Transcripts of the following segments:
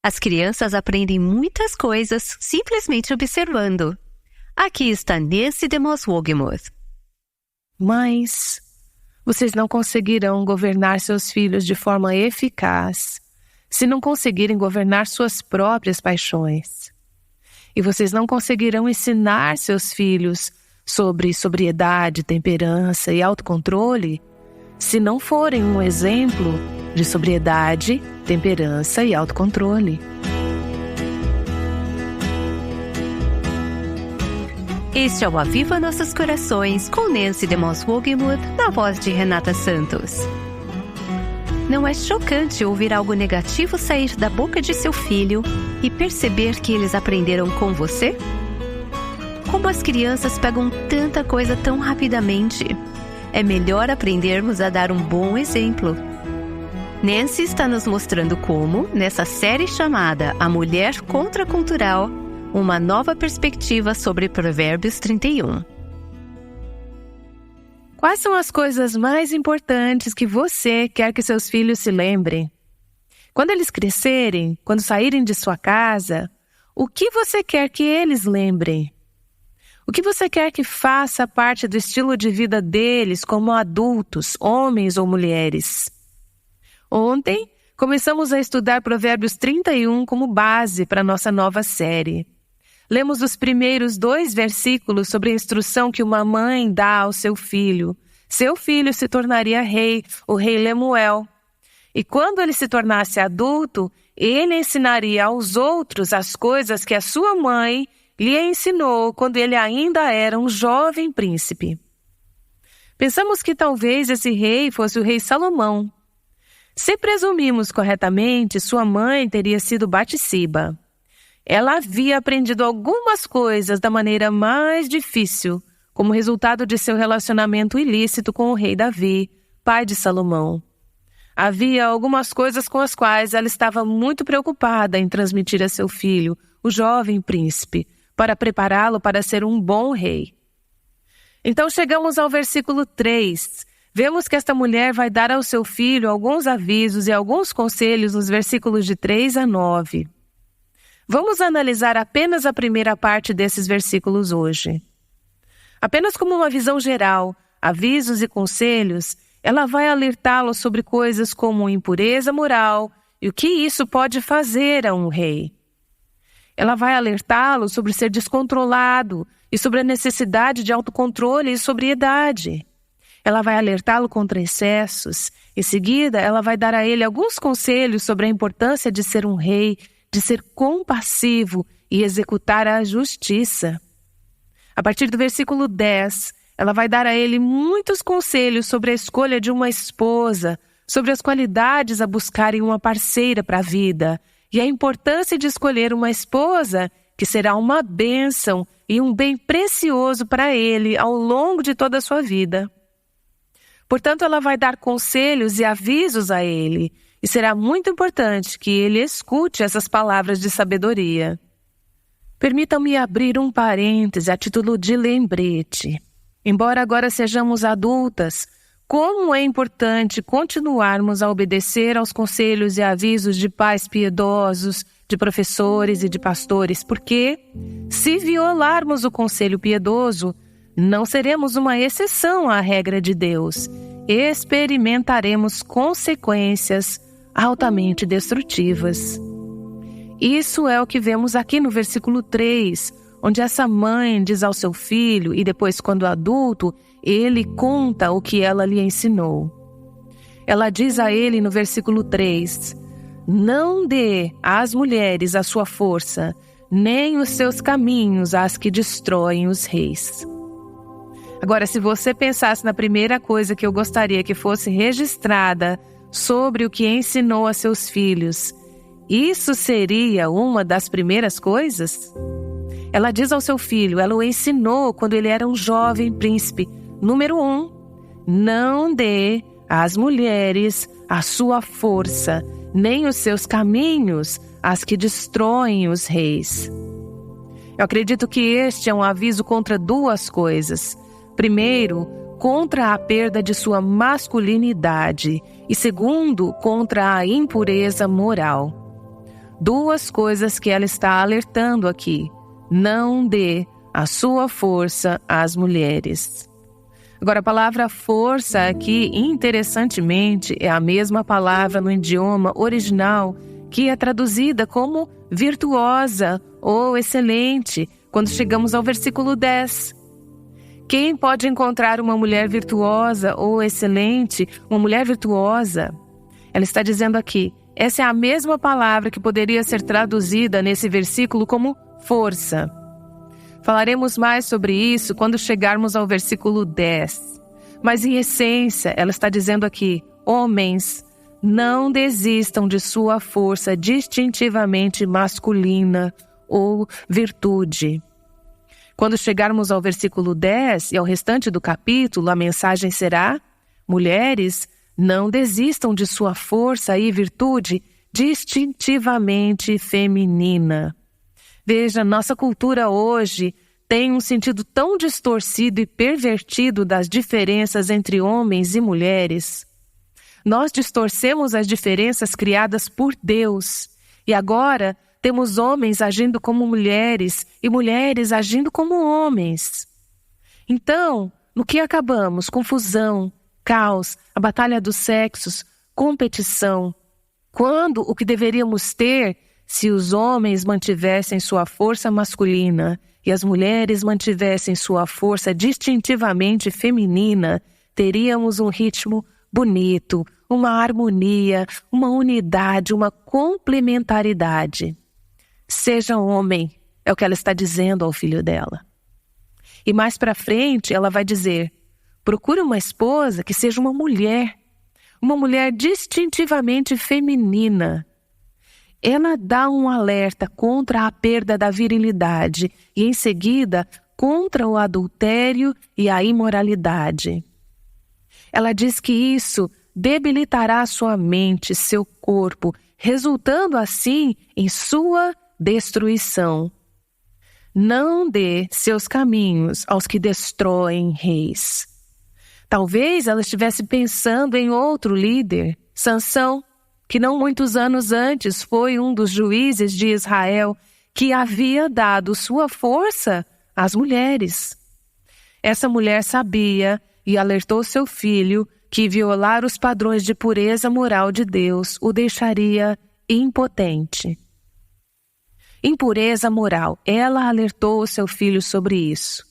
As crianças aprendem muitas coisas simplesmente observando. Aqui está Nancy DeMoss Wogemuth. Mães, vocês não conseguirão governar seus filhos de forma eficaz se não conseguirem governar suas próprias paixões. E vocês não conseguirão ensinar seus filhos sobre sobriedade, temperança e autocontrole se não forem um exemplo de sobriedade, temperança e autocontrole. Este é o Aviva Nossos Corações com Nancy DeMoss Wogemuth na voz de Renata Santos. Não é chocante ouvir algo negativo sair da boca de seu filho e perceber que eles aprenderam com você? Como as crianças pegam tanta coisa tão rapidamente? É melhor aprendermos a dar um bom exemplo. Nancy está nos mostrando como, nessa série chamada A Mulher Contracultural, uma nova perspectiva sobre Provérbios 31. Quais são as coisas mais importantes que você quer que seus filhos se lembrem? Quando eles crescerem, quando saírem de sua casa, o que você quer que eles lembrem? O que você quer que faça parte do estilo de vida deles como adultos, homens ou mulheres? Ontem, começamos a estudar Provérbios 31 como base para nossa nova série. Lemos os primeiros 2 versículos sobre a instrução que uma mãe dá ao seu filho. Seu filho se tornaria rei, o rei Lemuel. E quando ele se tornasse adulto, ele ensinaria aos outros as coisas que a sua mãe lhe ensinou quando ele ainda era um jovem príncipe. Pensamos que talvez esse rei fosse o rei Salomão. Se presumimos corretamente, sua mãe teria sido Batseba. Ela havia aprendido algumas coisas da maneira mais difícil, como resultado de seu relacionamento ilícito com o rei Davi, pai de Salomão. Havia algumas coisas com as quais ela estava muito preocupada em transmitir a seu filho, o jovem príncipe, para prepará-lo para ser um bom rei. Então chegamos ao versículo 3. Vemos que esta mulher vai dar ao seu filho alguns avisos e alguns conselhos nos versículos de 3 a 9. Vamos analisar apenas a primeira parte desses versículos hoje. Apenas como uma visão geral, avisos e conselhos, ela vai alertá-lo sobre coisas como impureza moral e o que isso pode fazer a um rei. Ela vai alertá-lo sobre ser descontrolado e sobre a necessidade de autocontrole e sobriedade. Ela vai alertá-lo contra excessos. Em seguida, ela vai dar a ele alguns conselhos sobre a importância de ser um rei, de ser compassivo e executar a justiça. A partir do versículo 10, ela vai dar a ele muitos conselhos sobre a escolha de uma esposa, sobre as qualidades a buscar em uma parceira para a vida e a importância de escolher uma esposa que será uma bênção e um bem precioso para ele ao longo de toda a sua vida. Portanto, ela vai dar conselhos e avisos a ele, e será muito importante que ele escute essas palavras de sabedoria. Permitam-me abrir um parêntese a título de lembrete. Embora agora sejamos adultas, como é importante continuarmos a obedecer aos conselhos e avisos de pais piedosos, de professores e de pastores, porque, se violarmos o conselho piedoso, não seremos uma exceção à regra de Deus. Experimentaremos consequências altamente destrutivas. Isso é o que vemos aqui no versículo 3, onde essa mãe diz ao seu filho, e depois, quando adulto, ele conta o que ela lhe ensinou. Ela diz a ele no versículo 3, não dê às mulheres a sua força, nem os seus caminhos às que destroem os reis. Agora, se você pensasse na primeira coisa que eu gostaria que fosse registrada sobre o que ensinou a seus filhos, isso seria uma das primeiras coisas? Ela diz ao seu filho, ela o ensinou quando ele era um jovem príncipe. Número 1, não dê às mulheres a sua força, nem os seus caminhos às que destroem os reis. Eu acredito que este é um aviso contra duas coisas. Primeiro, contra a perda de sua masculinidade e segundo, contra a impureza moral. duas coisas que ela está alertando aqui. Não dê a sua força às mulheres. Agora, a palavra força aqui, interessantemente, é a mesma palavra no idioma original que é traduzida como virtuosa ou excelente, quando chegamos ao versículo 10. Quem pode encontrar uma mulher virtuosa ou excelente, uma mulher virtuosa? Ela está dizendo aqui, essa é a mesma palavra que poderia ser traduzida nesse versículo como força. Falaremos mais sobre isso quando chegarmos ao versículo 10. Mas em essência, ela está dizendo aqui, homens, não desistam de sua força distintivamente masculina ou virtude. Quando chegarmos ao versículo 10 e ao restante do capítulo, a mensagem será: mulheres, não desistam de sua força e virtude distintivamente feminina. Veja, nossa cultura hoje tem um sentido tão distorcido e pervertido das diferenças entre homens e mulheres. Nós distorcemos as diferenças criadas por Deus e agora temos homens agindo como mulheres e mulheres agindo como homens. Então, no que acabamos? Confusão, caos, a batalha dos sexos, competição. Quando o que deveríamos ter, se os homens mantivessem sua força masculina e as mulheres mantivessem sua força distintivamente feminina, teríamos um ritmo bonito, uma harmonia, uma unidade, uma complementaridade. Seja homem, é o que ela está dizendo ao filho dela. E mais para frente ela vai dizer, procure uma esposa que seja uma mulher distintivamente feminina. Ela dá um alerta contra a perda da virilidade e em seguida contra o adultério e a imoralidade. Ela diz que isso debilitará sua mente, seu corpo, resultando assim em sua destruição. Não dê seus caminhos aos que destroem reis. Talvez ela estivesse pensando em outro líder, Sansão, que não muitos anos antes foi um dos juízes de Israel que havia dado sua força às mulheres. Essa mulher sabia e alertou seu filho que violar os padrões de pureza moral de Deus o deixaria impotente. Impureza moral, ela alertou o seu filho sobre isso.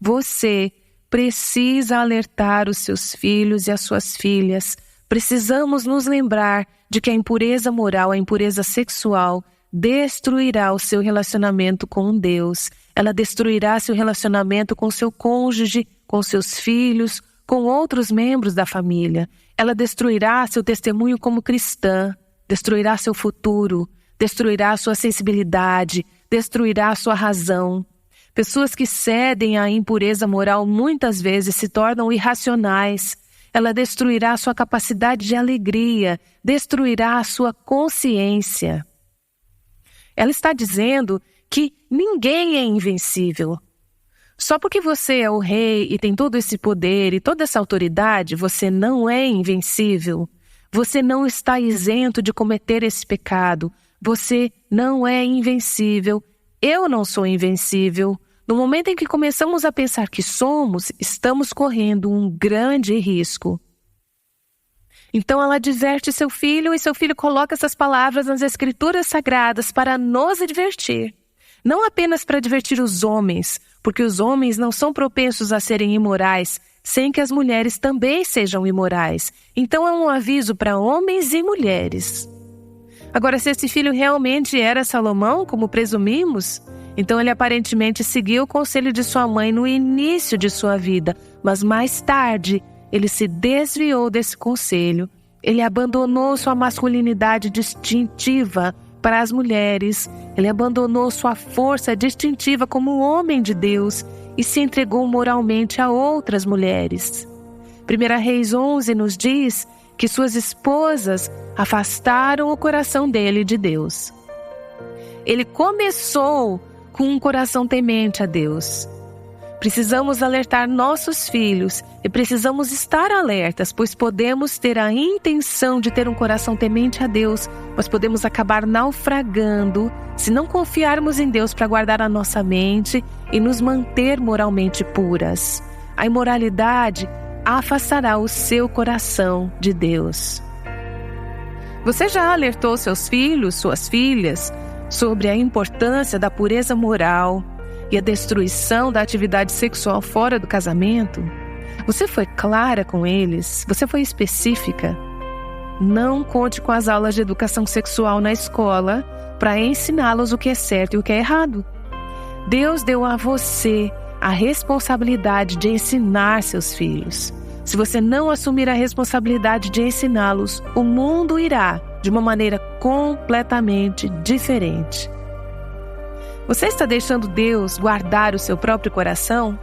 Você precisa alertar os seus filhos e as suas filhas. Precisamos nos lembrar de que a impureza moral, a impureza sexual, destruirá o seu relacionamento com Deus. Ela destruirá seu relacionamento com seu cônjuge, com seus filhos, com outros membros da família. Ela destruirá seu testemunho como cristã, destruirá seu futuro, destruirá sua sensibilidade, destruirá sua razão. Pessoas que cedem à impureza moral muitas vezes se tornam irracionais. Ela destruirá sua capacidade de alegria, destruirá a sua consciência. Ela está dizendo que ninguém é invencível. Só porque você é o rei e tem todo esse poder e toda essa autoridade, você não é invencível. Você não está isento de cometer esse pecado. Você não é invencível. Eu não sou invencível. No momento em que começamos a pensar que somos, estamos correndo um grande risco. Então ela adverte seu filho e seu filho coloca essas palavras nas escrituras sagradas para nos advertir. Não apenas para advertir os homens, porque os homens não são propensos a serem imorais, sem que as mulheres também sejam imorais. Então é um aviso para homens e mulheres. Agora, se esse filho realmente era Salomão, como presumimos, então ele aparentemente seguiu o conselho de sua mãe no início de sua vida, mas mais tarde ele se desviou desse conselho. Ele abandonou sua masculinidade distintiva para as mulheres. Ele abandonou sua força distintiva como homem de Deus e se entregou moralmente a outras mulheres. 1 Reis 11 nos diz que suas esposas afastaram o coração dele de Deus. Ele começou com um coração temente a Deus. Precisamos alertar nossos filhos e precisamos estar alertas, pois podemos ter a intenção de ter um coração temente a Deus, mas podemos acabar naufragando se não confiarmos em Deus para guardar a nossa mente e nos manter moralmente puras. A imoralidade afastará o seu coração de Deus. Você já alertou seus filhos, suas filhas, sobre a importância da pureza moral e a destruição da atividade sexual fora do casamento? Você foi clara com eles? Você foi específica? Não conte com as aulas de educação sexual na escola para ensiná-los o que é certo e o que é errado. Deus deu a você a responsabilidade de ensinar seus filhos. Se você não assumir a responsabilidade de ensiná-los, o mundo irá de uma maneira completamente diferente. Você está deixando Deus guardar o seu próprio coração?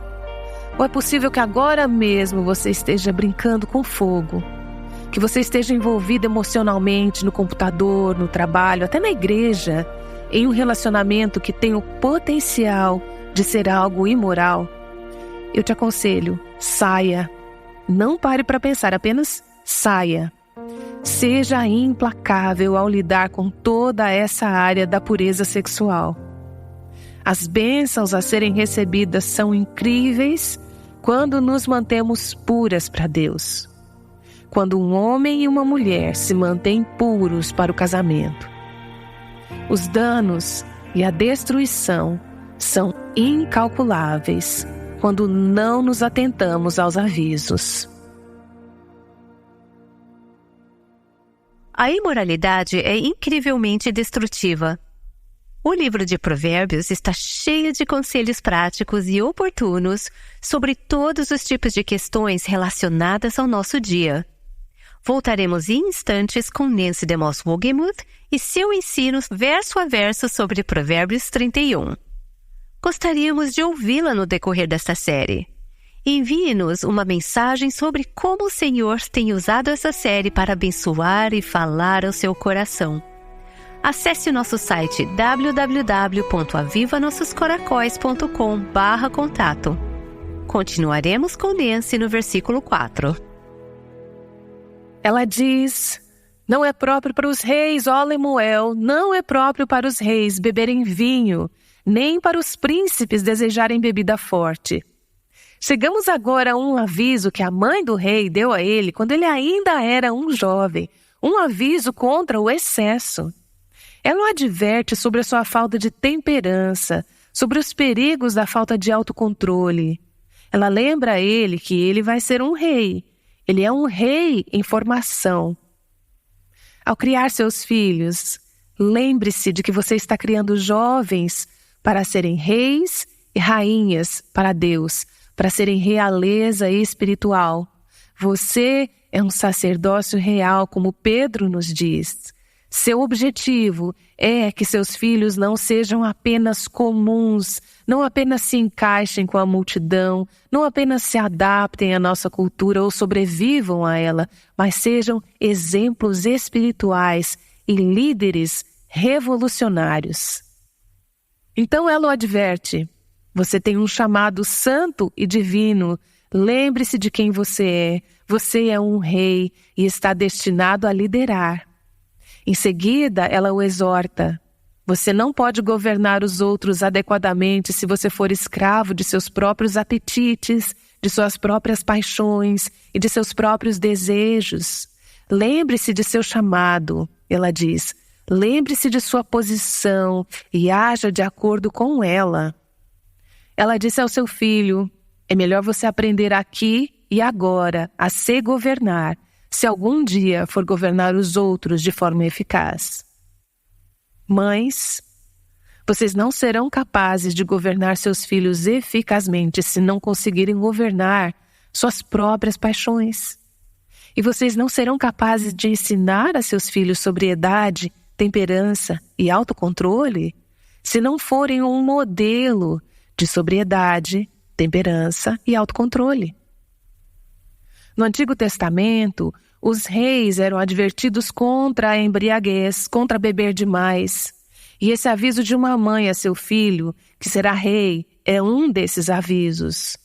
Ou é possível que agora mesmo você esteja brincando com fogo? Que você esteja envolvido emocionalmente no computador, no trabalho, até na igreja, em um relacionamento que tem o potencial de ser algo imoral? Eu te aconselho, saia. Não pare para pensar, apenas saia. Seja implacável ao lidar com toda essa área da pureza sexual. As bênçãos a serem recebidas são incríveis quando nos mantemos puras para Deus. Quando um homem e uma mulher se mantêm puros para o casamento. Os danos e a destruição são incalculáveis quando não nos atentamos aos avisos. A imoralidade é incrivelmente destrutiva. O livro de Provérbios está cheio de conselhos práticos e oportunos sobre todos os tipos de questões relacionadas ao nosso dia. Voltaremos em instantes com Nancy DeMoss Wogemuth e seu ensino verso a verso sobre Provérbios 31. Gostaríamos de ouvi-la no decorrer desta série. Envie-nos uma mensagem sobre como o Senhor tem usado essa série para abençoar e falar ao seu coração. Acesse o nosso site www.avivanossoscoracóis.com/contato. Continuaremos com Nancy no versículo 4. Ela diz: não é próprio para os reis, ó Lemuel, não é próprio para os reis beberem vinho, nem para os príncipes desejarem bebida forte. Chegamos agora a um aviso que a mãe do rei deu a ele quando ele ainda era um jovem, um aviso contra o excesso. Ela o adverte sobre a sua falta de temperança, sobre os perigos da falta de autocontrole. Ela lembra a ele que ele vai ser um rei. Ele é um rei em formação. Ao criar seus filhos, lembre-se de que você está criando jovens para serem reis e rainhas para Deus, para serem realeza espiritual. Você é um sacerdócio real, como Pedro nos diz. Seu objetivo é que seus filhos não sejam apenas comuns, não apenas se encaixem com a multidão, não apenas se adaptem à nossa cultura ou sobrevivam a ela, mas sejam exemplos espirituais e líderes revolucionários. Então ela o adverte: você tem um chamado santo e divino. Lembre-se de quem você é. Você é um rei e está destinado a liderar. Em seguida, ela o exorta: você não pode governar os outros adequadamente se você for escravo de seus próprios apetites, de suas próprias paixões e de seus próprios desejos. Lembre-se de seu chamado, ela diz. Lembre-se de sua posição e haja de acordo com ela. Ela disse ao seu filho: é melhor você aprender aqui e agora a se governar, se algum dia for governar os outros de forma eficaz. Mães, vocês não serão capazes de governar seus filhos eficazmente se não conseguirem governar suas próprias paixões. E vocês não serão capazes de ensinar a seus filhos sobriedade, temperança e autocontrole se não forem um modelo de sobriedade, temperança e autocontrole. No Antigo Testamento, os reis eram advertidos contra a embriaguez, contra beber demais. E esse aviso de uma mãe a seu filho, que será rei é um desses avisos.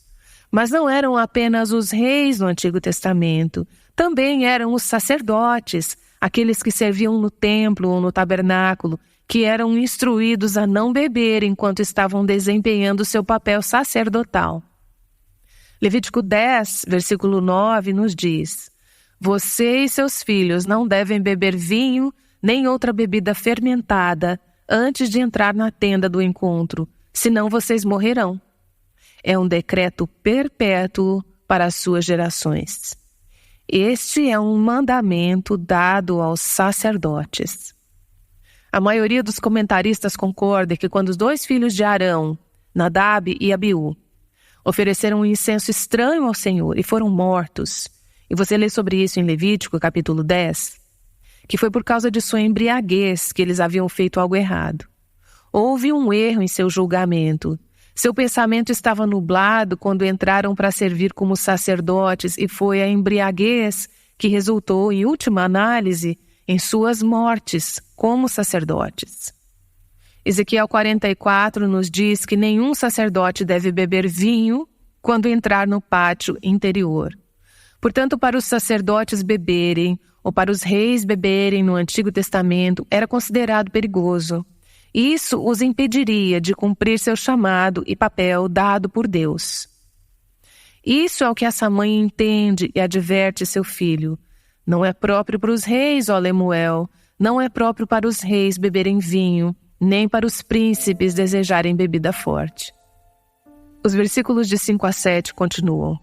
Mas não eram apenas os reis no Antigo Testamento, também eram os sacerdotes, aqueles que serviam no templo ou no tabernáculo, que eram instruídos a não beber enquanto estavam desempenhando seu papel sacerdotal. Levítico 10, versículo 9, nos diz: Você e seus filhos não devem beber vinho nem outra bebida fermentada antes de entrar na tenda do encontro, senão vocês morrerão. É um decreto perpétuo para as suas gerações. Este é um mandamento dado aos sacerdotes. A maioria dos comentaristas concorda que quando os 2 filhos de Arão, Nadab e Abiú, ofereceram um incenso estranho ao Senhor e foram mortos, e você lê sobre isso em Levítico, capítulo 10, que foi por causa de sua embriaguez que eles haviam feito algo errado. Houve um erro em seu julgamento. Seu pensamento estava nublado quando entraram para servir como sacerdotes e foi a embriaguez que resultou, em última análise, em suas mortes como sacerdotes. Ezequiel 44 nos diz que nenhum sacerdote deve beber vinho quando entrar no pátio interior. Portanto, para os sacerdotes beberem, ou para os reis beberem no Antigo Testamento, era considerado perigoso. Isso os impediria de cumprir seu chamado e papel dado por Deus. Isso é o que essa mãe entende e adverte seu filho. Não é próprio para os reis, ó Lemuel, não é próprio para os reis beberem vinho, nem para os príncipes desejarem bebida forte. Os versículos de 5 a 7 continuam.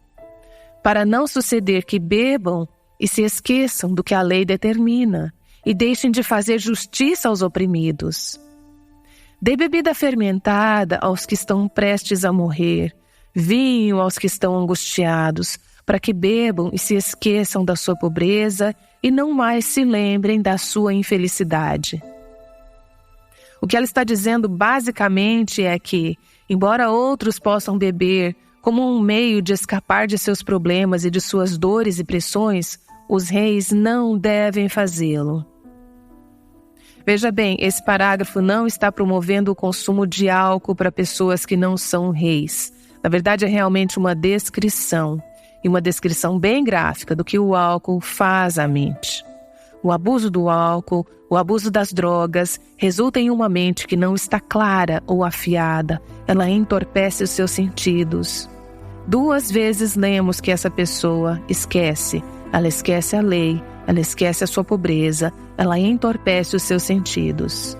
Para não suceder que bebam e se esqueçam do que a lei determina e deixem de fazer justiça aos oprimidos. Dê bebida fermentada aos que estão prestes a morrer, vinho aos que estão angustiados, para que bebam e se esqueçam da sua pobreza e não mais se lembrem da sua infelicidade. O que ela está dizendo basicamente é que, embora outros possam beber como um meio de escapar de seus problemas e de suas dores e pressões, os reis não devem fazê-lo. Veja bem, esse parágrafo não está promovendo o consumo de álcool para pessoas que não são reis. Na verdade, é realmente uma descrição, e uma descrição bem gráfica do que o álcool faz à mente. O abuso do álcool, o abuso das drogas, resulta em uma mente que não está clara ou afiada. Ela entorpece os seus sentidos. 2 vezes lemos que essa pessoa esquece. Ela esquece a lei, ela esquece a sua pobreza, ela entorpece os seus sentidos.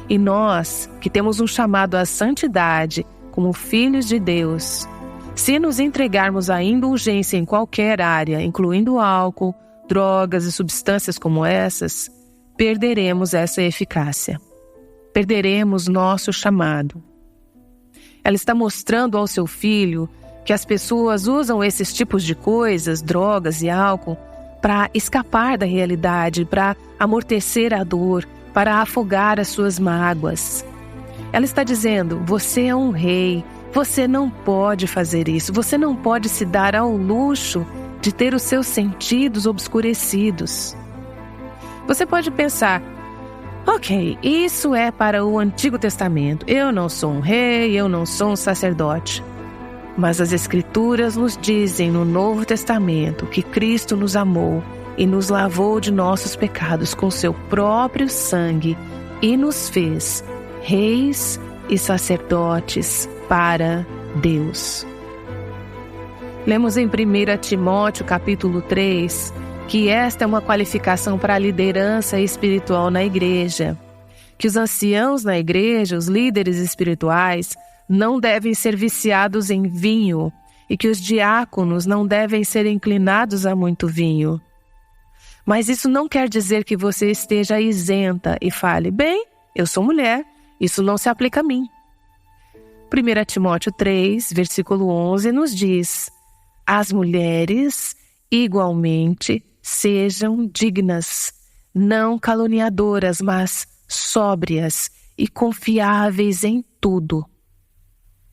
E nós, que temos um chamado à santidade, como filhos de Deus, se nos entregarmos à indulgência em qualquer área, incluindo álcool, drogas e substâncias como essas, perderemos essa eficácia. Perderemos nosso chamado. Ela está mostrando ao seu filho que as pessoas usam esses tipos de coisas, drogas e álcool, para escapar da realidade, para amortecer a dor, para afogar as suas mágoas. Ela está dizendo, você é um rei, você não pode fazer isso, você não pode se dar ao luxo de ter os seus sentidos obscurecidos. Você pode pensar, ok, isso é para o Antigo Testamento, eu não sou um rei, eu não sou um sacerdote. Mas as Escrituras nos dizem no Novo Testamento que Cristo nos amou e nos lavou de nossos pecados com seu próprio sangue e nos fez reis e sacerdotes para Deus. Lemos em 1 Timóteo capítulo 3 que esta é uma qualificação para a liderança espiritual na igreja, que os anciãos na igreja, os líderes espirituais, não devem ser viciados em vinho e que os diáconos não devem ser inclinados a muito vinho. Mas isso não quer dizer que você esteja isenta e fale, bem, eu sou mulher, isso não se aplica a mim. 1 Timóteo 3, versículo 11 nos diz, as mulheres, igualmente, sejam dignas, não caluniadoras, mas sóbrias e confiáveis em tudo.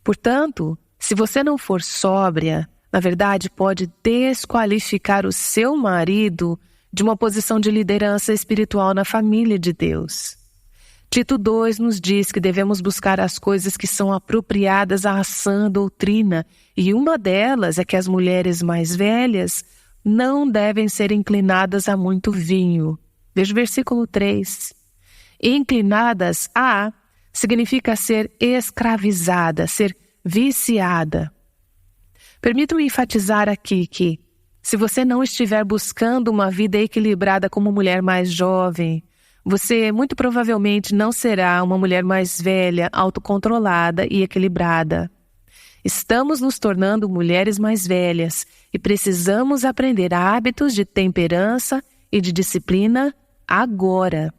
Portanto, se você não for sóbria, na verdade pode desqualificar o seu marido de uma posição de liderança espiritual na família de Deus. Tito 2 nos diz que devemos buscar as coisas que são apropriadas à sã doutrina, e uma delas é que as mulheres mais velhas não devem ser inclinadas a muito vinho. Veja o versículo 3. Inclinadas a significa ser escravizada, ser viciada. Permita-me enfatizar aqui que, se você não estiver buscando uma vida equilibrada como mulher mais jovem, você muito provavelmente não será uma mulher mais velha, autocontrolada e equilibrada. Estamos nos tornando mulheres mais velhas e precisamos aprender hábitos de temperança e de disciplina agora.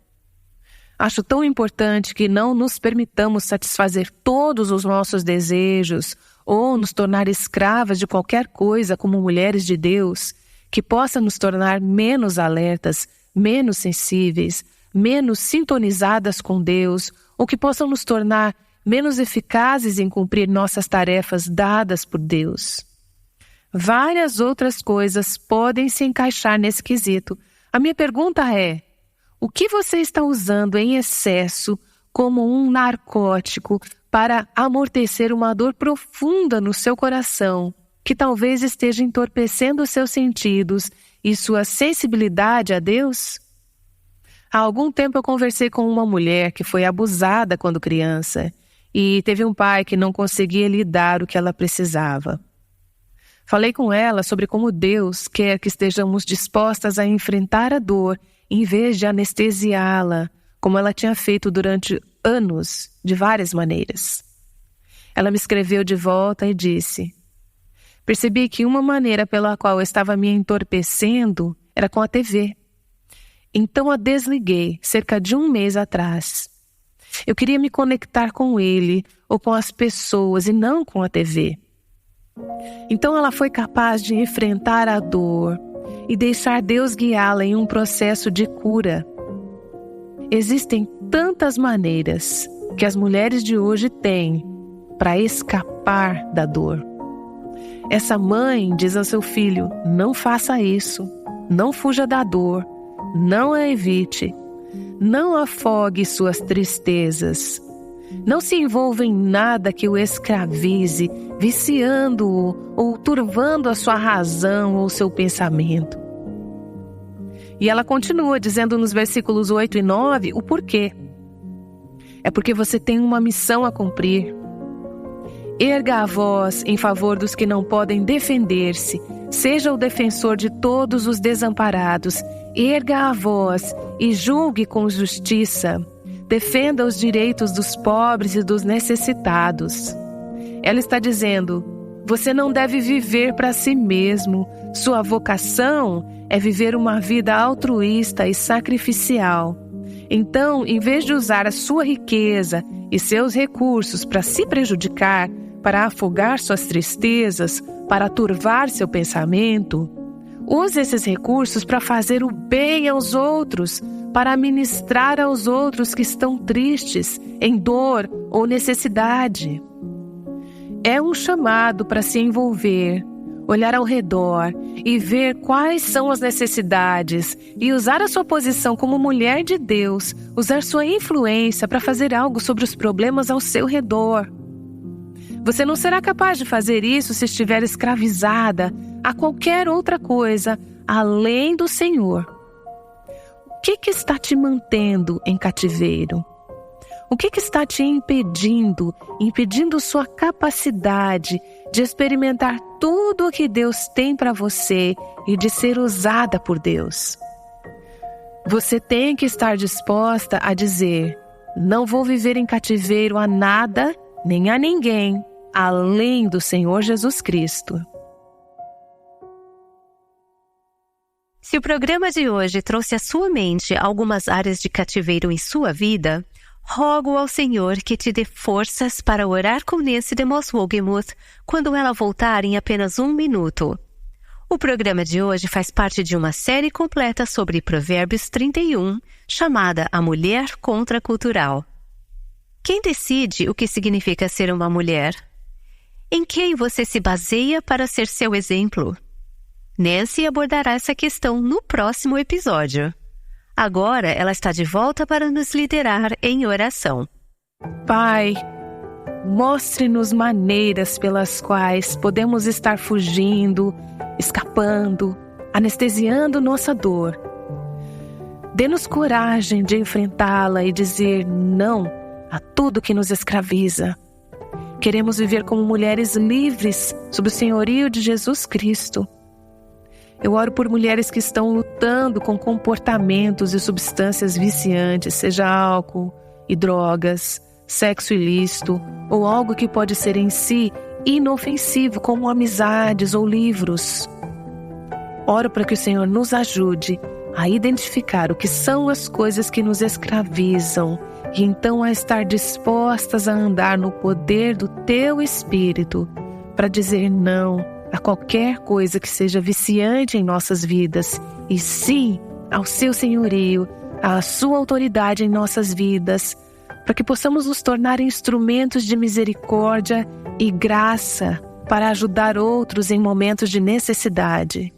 Acho tão importante que não nos permitamos satisfazer todos os nossos desejos ou nos tornar escravas de qualquer coisa como mulheres de Deus, que possa nos tornar menos alertas, menos sensíveis, menos sintonizadas com Deus, ou que possam nos tornar menos eficazes em cumprir nossas tarefas dadas por Deus. Várias outras coisas podem se encaixar nesse quesito. A minha pergunta é: o que você está usando em excesso como um narcótico para amortecer uma dor profunda no seu coração, que talvez esteja entorpecendo os seus sentidos e sua sensibilidade a Deus? Há algum tempo eu conversei com uma mulher que foi abusada quando criança e teve um pai que não conseguia lhe dar o que ela precisava. Falei com ela sobre como Deus quer que estejamos dispostas a enfrentar a dor em vez de anestesiá-la, como ela tinha feito durante anos, de várias maneiras. Ela me escreveu de volta e disse: percebi que uma maneira pela qual eu estava me entorpecendo era com a TV. Então a desliguei cerca de 1 mês atrás. Eu queria me conectar com ele ou com as pessoas e não com a TV. Então ela foi capaz de enfrentar a dor e deixar Deus guiá-la em um processo de cura. Existem tantas maneiras que as mulheres de hoje têm para escapar da dor. Essa mãe diz ao seu filho: não faça isso, não fuja da dor, não a evite, não afogue suas tristezas, não se envolva em nada que o escravize, viciando-o ou turvando a sua razão ou seu pensamento. E ela continua dizendo nos versículos 8 e 9 o porquê. É porque você tem uma missão a cumprir. Erga a voz em favor dos que não podem defender-se. Seja o defensor de todos os desamparados. Erga a voz e julgue com justiça. Defenda os direitos dos pobres e dos necessitados. Ela está dizendo: você não deve viver para si mesmo. Sua vocação é viver uma vida altruísta e sacrificial. Então, em vez de usar a sua riqueza e seus recursos para se prejudicar, para afogar suas tristezas, para turvar seu pensamento, use esses recursos para fazer o bem aos outros, para ministrar aos outros que estão tristes, em dor ou necessidade. É um chamado para se envolver, olhar ao redor e ver quais são as necessidades e usar a sua posição como mulher de Deus, usar sua influência para fazer algo sobre os problemas ao seu redor. Você não será capaz de fazer isso se estiver escravizada a qualquer outra coisa além do Senhor. O que está te mantendo em cativeiro? O que está te impedindo sua capacidade de experimentar tudo o que Deus tem para você e de ser usada por Deus? Você tem que estar disposta a dizer: não vou viver em cativeiro a nada, nem a ninguém, além do Senhor Jesus Cristo. Se o programa de hoje trouxe à sua mente algumas áreas de cativeiro em sua vida, rogo ao Senhor que te dê forças para orar com Nancy DeMoss Wolgemuth quando ela voltar em apenas 1 minuto. O programa de hoje faz parte de uma série completa sobre Provérbios 31, chamada A Mulher Contracultural. Quem decide o que significa ser uma mulher? Em quem você se baseia para ser seu exemplo? Nancy abordará essa questão no próximo episódio. Agora ela está de volta para nos liderar em oração. Pai, mostre-nos maneiras pelas quais podemos estar fugindo, escapando, anestesiando nossa dor. Dê-nos coragem de enfrentá-la e dizer não a tudo que nos escraviza. Queremos viver como mulheres livres sob o senhorio de Jesus Cristo. Eu oro por mulheres que estão lutando com comportamentos e substâncias viciantes, seja álcool e drogas, sexo ilícito ou algo que pode ser em si inofensivo, como amizades ou livros. Oro para que o Senhor nos ajude a identificar o que são as coisas que nos escravizam e então a estar dispostas a andar no poder do Teu Espírito para dizer não a qualquer coisa que seja viciante em nossas vidas e sim ao Seu senhorio, à Sua autoridade em nossas vidas, para que possamos nos tornar instrumentos de misericórdia e graça para ajudar outros em momentos de necessidade.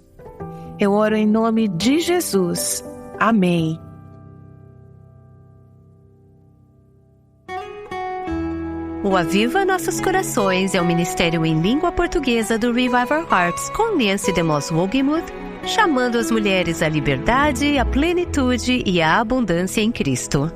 Eu oro em nome de Jesus. Amém. O Aviva Nossos Corações é o ministério em língua portuguesa do Revive Our Hearts com Nancy DeMoss Wogemuth, chamando as mulheres à liberdade, à plenitude e à abundância em Cristo.